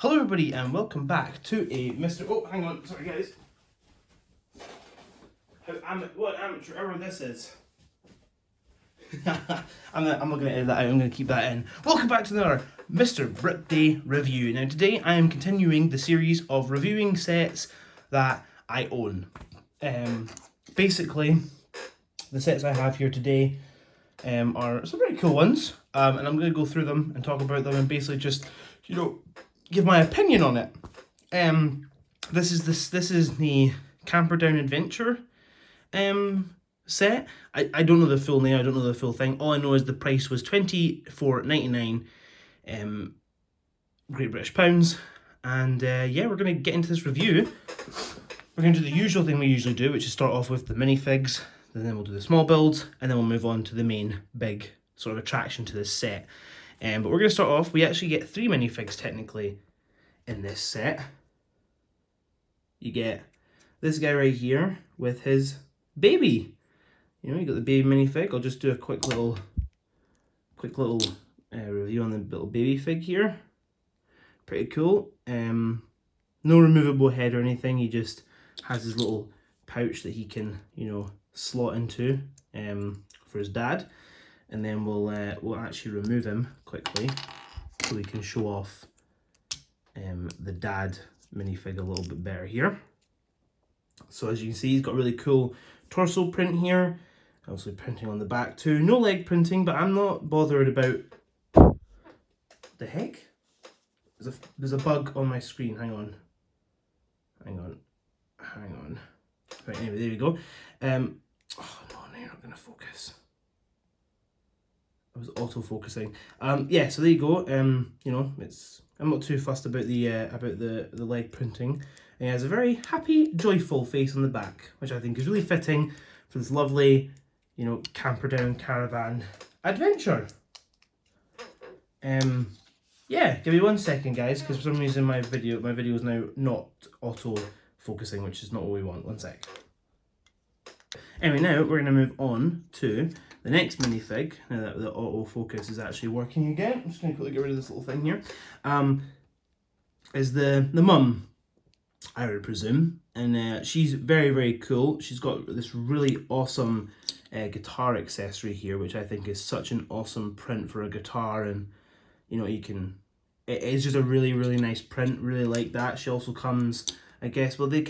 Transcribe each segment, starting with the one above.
Hello everybody and welcome back to a Mr. Oh, hang on, sorry guys. What amateur error this is. I'm not going to edit that out, I'm going to keep that in. Welcome back to another Mr. Brick Day review. Now today I am continuing the series of reviewing sets that I own. Basically, the sets I have here today are some pretty cool ones. And I'm going to go through them and talk about them and basically just, give my opinion on it. This is the Camper Down Adventure set. I don't know the full name, I don't know the full thing. All I know is the price was £24.99 Great British Pounds. And yeah, we're going to get into this review. We're going to do the usual thing we usually do, which is start off with the minifigs, and then we'll do the small builds, and then we'll move on to the main big sort of attraction to this set. But we're going to start off, we actually get 3 minifigs technically in this set. You get this guy right here with his baby. You got the baby minifig. I'll just do a quick little review on the little baby fig here. Pretty cool. No removable head or anything. He just has his little pouch that he can, slot into for his dad. And then we'll actually remove him quickly so we can show off the dad minifig a little bit better here. So as you can see, he's got a really cool torso print here. Also printing on the back too. No leg printing, but I'm not bothered about... The heck? There's a bug on my screen. Hang on. Right, anyway, there we go. Oh no, you're not going to focus. I was auto-focusing. Yeah, so there you go. I'm not too fussed about the leg printing. And he has a very happy, joyful face on the back, which I think is really fitting for this lovely, camper down caravan adventure. Yeah, give me 1 second, guys, because for some reason my video is now not auto-focusing, which is not what we want. 1 sec. Anyway, now we're going to move on to the next minifig. Now that the autofocus is actually working again, I'm just going to quickly get rid of this little thing here. Is the mum, I would presume, and she's very, very cool. She's got this really awesome guitar accessory here, which I think is such an awesome print for a guitar, and it's just a really, really nice print. Really like that. She also comes, I guess, well, they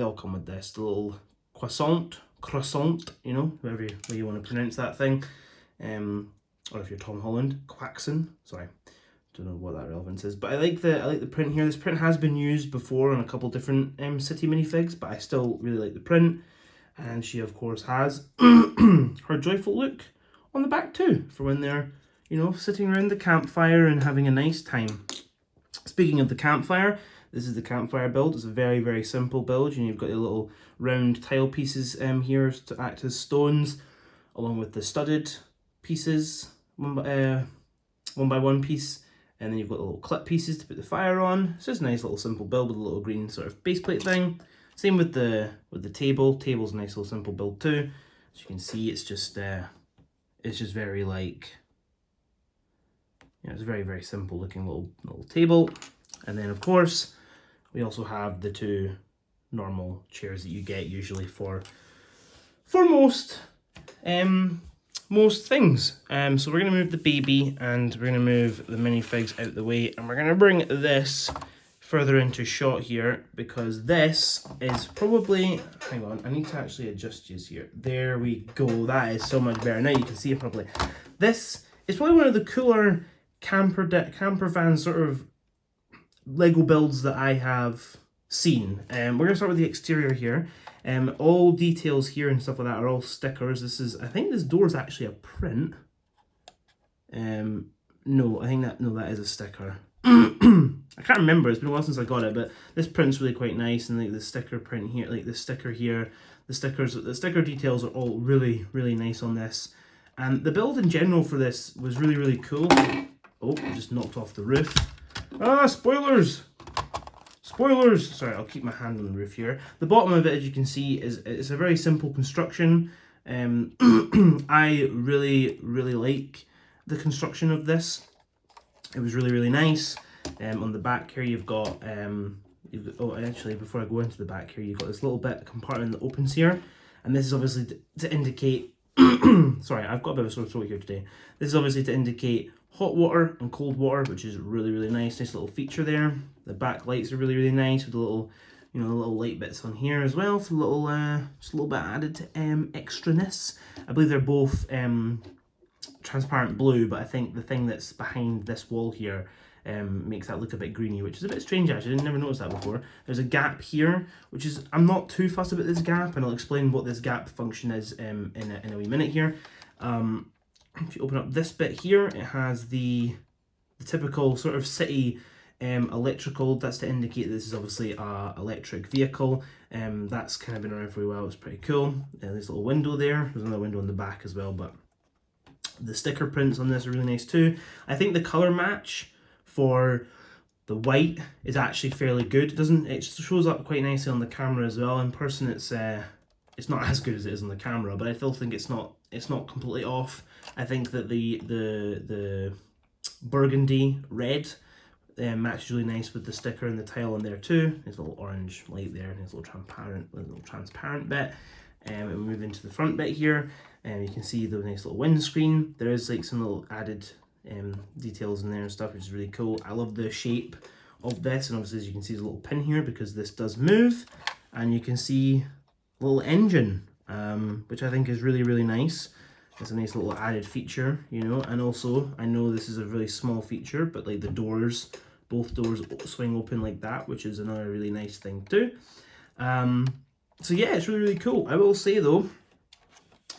all come with this, the little croissant, whatever way you want to pronounce that thing, or if you're Tom Holland, Quaxon. Sorry, don't know what that relevance is, but I like the print here. This print has been used before on a couple different city minifigs, but I still really like the print. And she of course has her joyful look on the back too, for when they're sitting around the campfire and having a nice time. Speaking of the campfire, this is the campfire build. It's a very, very simple build. You've got your little round tile pieces here to act as stones, along with the studded pieces, one by one piece, and then you've got the little clip pieces to put the fire on. It's just a nice little simple build with a little green sort of base plate thing. Same with the table. Table's a nice little simple build too. As you can see, it's just very like, it's a very, very simple looking little table. And then of course we also have the 2 normal chairs that you get usually for most things. So we're going to move the baby and we're going to move the minifigs out the way, and we're going to bring this further into shot here, because this is probably, hang on, I need to actually adjust you here. There we go, that is so much better. Now you can see it properly. This is probably one of the cooler camper van sort of Lego builds that I have seen. We're going to start with the exterior here. All details here and stuff like that are all stickers. I think this door is actually a print. No, that is a sticker. I can't remember, it's been a while since I got it, but this print's really quite nice, and like the sticker print here, like the sticker here, the sticker details are all really, really nice on this. And the build in general for this was really, really cool. Oh, I just knocked off the roof. Ah, spoilers! Spoilers! Sorry, I'll keep my hand on the roof here. The bottom of it, as you can see, it's a very simple construction. I really, really like the construction of this. It was really, really nice. On the back here you've got, oh actually before I go into the back here, you've got this little bit compartment that opens here, and this is obviously to indicate, sorry, I've got a bit of a sore throat here today. This is obviously to indicate hot water and cold water, which is really, really nice. Nice little feature there. The back lights are really, really nice with the little, you know, the little light bits on here as well. For a little, just a little bit added extraness. I believe they're both transparent blue, but I think the thing that's behind this wall here makes that look a bit greeny, which is a bit strange actually. I never noticed that before. There's a gap here, which is, I'm not too fussed about this gap, and I'll explain what this gap function is in a wee minute here. If you open up this bit here, it has the typical sort of city electrical. That's to indicate this is obviously a electric vehicle. That's kind of been around for a while. It's pretty cool. There's a little window there. There's another window in the back as well, but the sticker prints on this are really nice too. I think the color match for the white is actually fairly good. It shows up quite nicely on the camera as well. In person it's not as good as it is on the camera, but I still think it's not completely off. I think that the burgundy red matches really nice with the sticker and the tile on there too. There's a little orange light there, and there's a little transparent bit. And we move into the front bit here, and you can see the nice little windscreen. There is like some little added details in there and stuff, which is really cool. I love the shape of this, and obviously as you can see there's a little pin here because this does move, and you can see a little engine, which I think is really, really nice. It's a nice little added feature, you know. And also, I know this is a really small feature, but like the doors, both doors swing open like that, which is another really nice thing too. So yeah, it's really, really cool. I will say though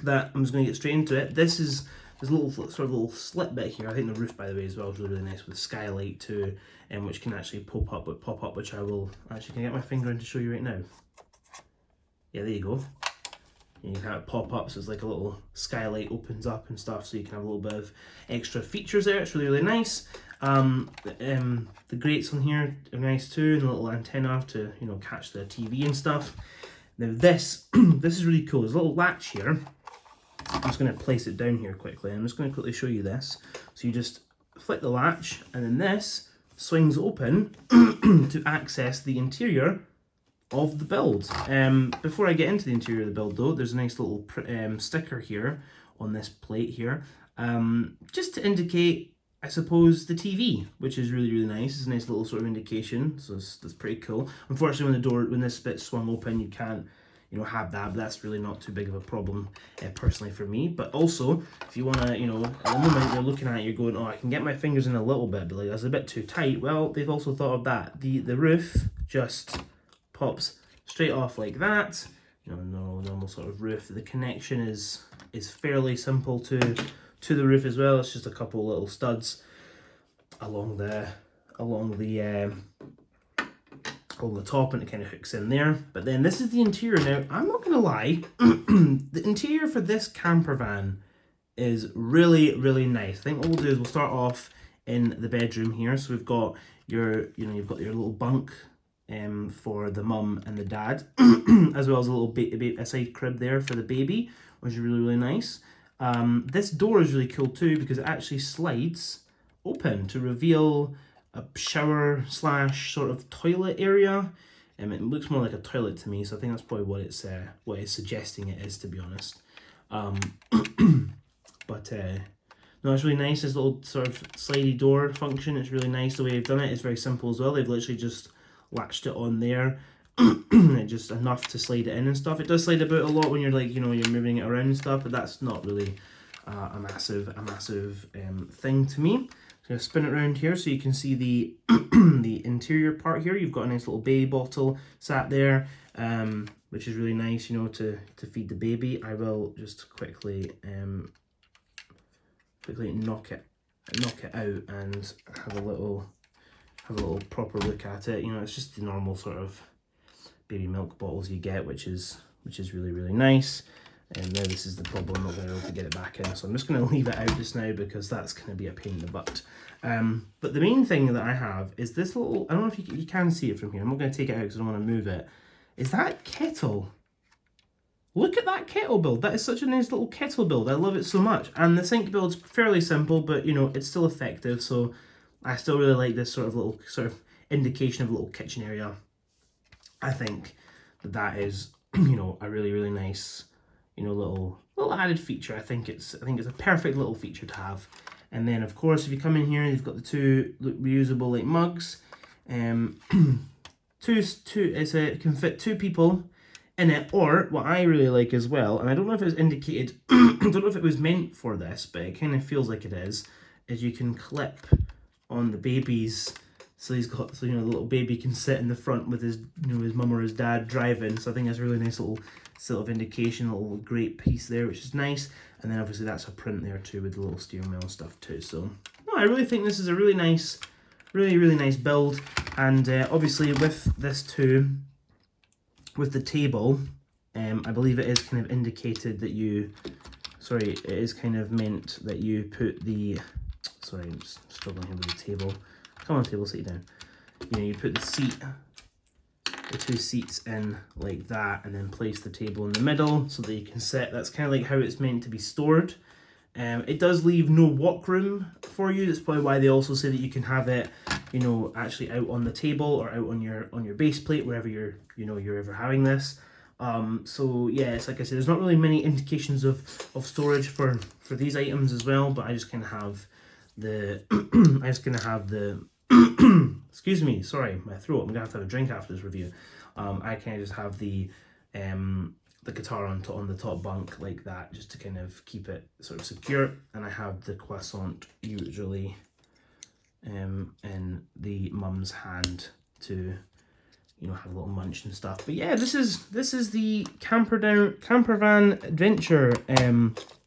that I'm just going to get straight into it. There's a little sort of little slit bit here. I think the roof, by the way, as well is really, really nice with skylight too, and which can actually pop up, which I will actually, can I get my finger in to show you right now? Yeah, there you go. And you can have it pop up, so it's like a little skylight opens up and stuff, so you can have a little bit of extra features there. It's really, really nice. The grates on here are nice too, and a little antenna to, you know, catch the TV and stuff. Now this this is really cool. There's a little latch here. I'm just going to place it down here quickly. I'm just going to quickly show you this. So you just flick the latch, and then this swings open to access the interior of the build. Before I get into the interior of the build though, there's a nice little sticker here on this plate here, just to indicate, I suppose, the TV, which is really, really nice. It's a nice little sort of indication, so that's pretty cool. Unfortunately, when this bit swung open, you can't, you know, have that, but that's really not too big of a problem personally for me. But also, if you want to, you know, at the moment you're looking at it, you're going, oh, I can get my fingers in a little bit, but like that's a bit too tight. Well, they've also thought of that. The roof just pops straight off like that. You know, normal sort of roof. The connection is fairly simple to the roof as well. It's just a couple little studs along the top, and it kind of hooks in there. But then this is the interior. Now, I'm not gonna lie, the interior for this camper van is really, really nice. I think what we'll do is we'll start off in the bedroom here. So we've got you've got your little bunk for the mum and the dad, as well as a little a side crib there for the baby, which is really, really nice. This door is really cool too because it actually slides open to reveal a shower / sort of toilet area. It looks more like a toilet to me, so I think that's probably what it's suggesting it is, to be honest. But no, it's really nice. This little sort of slidey door function, it's really nice the way they've done it. It's very simple as well. They've literally just latched it on there. It's just enough to slide it in and stuff. It does slide about a lot when you're like, you know, you're moving it around and stuff, but that's not really a massive thing to me. So I'm going to spin it around here so you can see the the interior part here. You've got a nice little baby bottle sat there, which is really nice, you know, to feed the baby. I will just quickly knock it out and have a little proper look at it. You know, it's just the normal sort of baby milk bottles you get, which is really, really nice. And now this is the problem, I'm not going to be able to get it back in, so I'm just going to leave it out just now because that's going to be a pain in the butt. But the main thing that I have is this little, I don't know if you can see it from here, I'm not going to take it out because I don't want to move it. Is that kettle? Look at that kettle build. That is such a nice little kettle build. I love it so much. And the sink build's fairly simple, but you know, it's still effective, so I still really like this sort of indication of a little kitchen area. I think that is, you know, a really, really nice, you know, little added feature. I think it's a perfect little feature to have. And then of course, if you come in here, you've got the two reusable like mugs. It can fit 2 people in it, or what I really like as well, and I don't know if it was indicated, I don't know if it was meant for this, but it kind of feels like it is you can clip on the babies. So he's got, so you know, the little baby can sit in the front with his, you know, his mum or his dad driving. So I think that's a really nice little sort of indication, a little great piece there, which is nice. And then obviously that's a print there too with the little steering wheel and stuff too. So no, I really think this is a really nice, really nice build. And obviously with this too, with the table, I believe it is kind of indicated that you, sorry, it is kind of meant that you put the, sorry, I'm just struggling here with the table. Come on, table, sit down. You know, you put the seat, the 2 seats in like that, and then place the table in the middle so that you can sit. That's kind of like how it's meant to be stored. It does leave no walk room for you. That's probably why they also say that you can have it, you know, actually out on the table or out on your base plate, wherever you're, you know, you're ever having this. So yeah, it's like I said, there's not really many indications of storage for these items as well, but I just kind of have the, excuse me, sorry, my throat, I'm gonna have to have a drink after this review. I kind of just have the guitar on the top bunk like that, just to kind of keep it sort of secure, and I have the croissant usually in the mum's hand to, you know, have a little munch and stuff. But yeah, this is the campervan adventure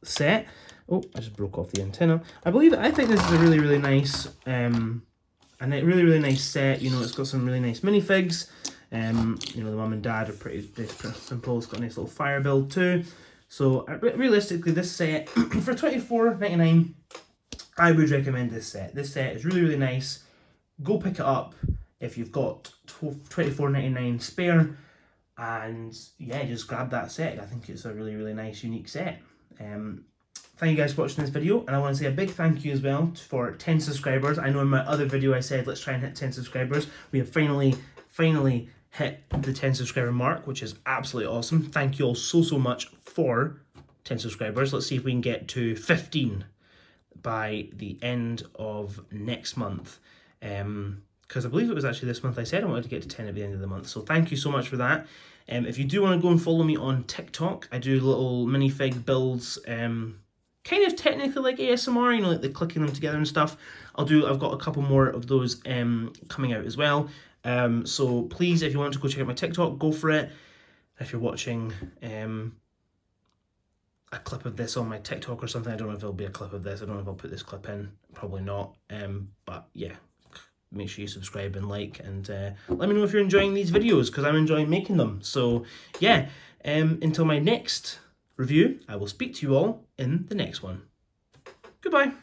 set. Oh, I just broke off the antenna. I think this is a really nice and a really nice set. You know, it's got some really nice minifigs. You know, the mum and dad are pretty simple. It's got a nice little fire build too. So realistically, this set for $24.99, I would recommend this set. This set is really nice. Go pick it up if you've got $24.99 spare, and yeah, just grab that set. I think it's a really nice, unique set. Thank you guys for watching this video, and I want to say a big thank you as well for 10 subscribers. I know in my other video I said let's try and hit 10 subscribers. We have finally hit the 10 subscriber mark, which is absolutely awesome. Thank you all so much for 10 subscribers. Let's see if we can get to 15 by the end of next month. Because I believe it was actually this month I said I wanted to get to 10 at the end of the month. So thank you so much for that. If you do want to go and follow me on TikTok, I do little minifig builds, kind of technically like ASMR, you know, like the clicking them together and stuff. I've got a couple more of those coming out as well. So please, if you want to go check out my TikTok, go for it. If you're watching a clip of this on my TikTok or something, I don't know if it'll be a clip of this. I don't know if I'll put this clip in. Probably not. But yeah, make sure you subscribe and like, and let me know if you're enjoying these videos, because I'm enjoying making them. So yeah, until my next review, I will speak to you all in the next one. Goodbye.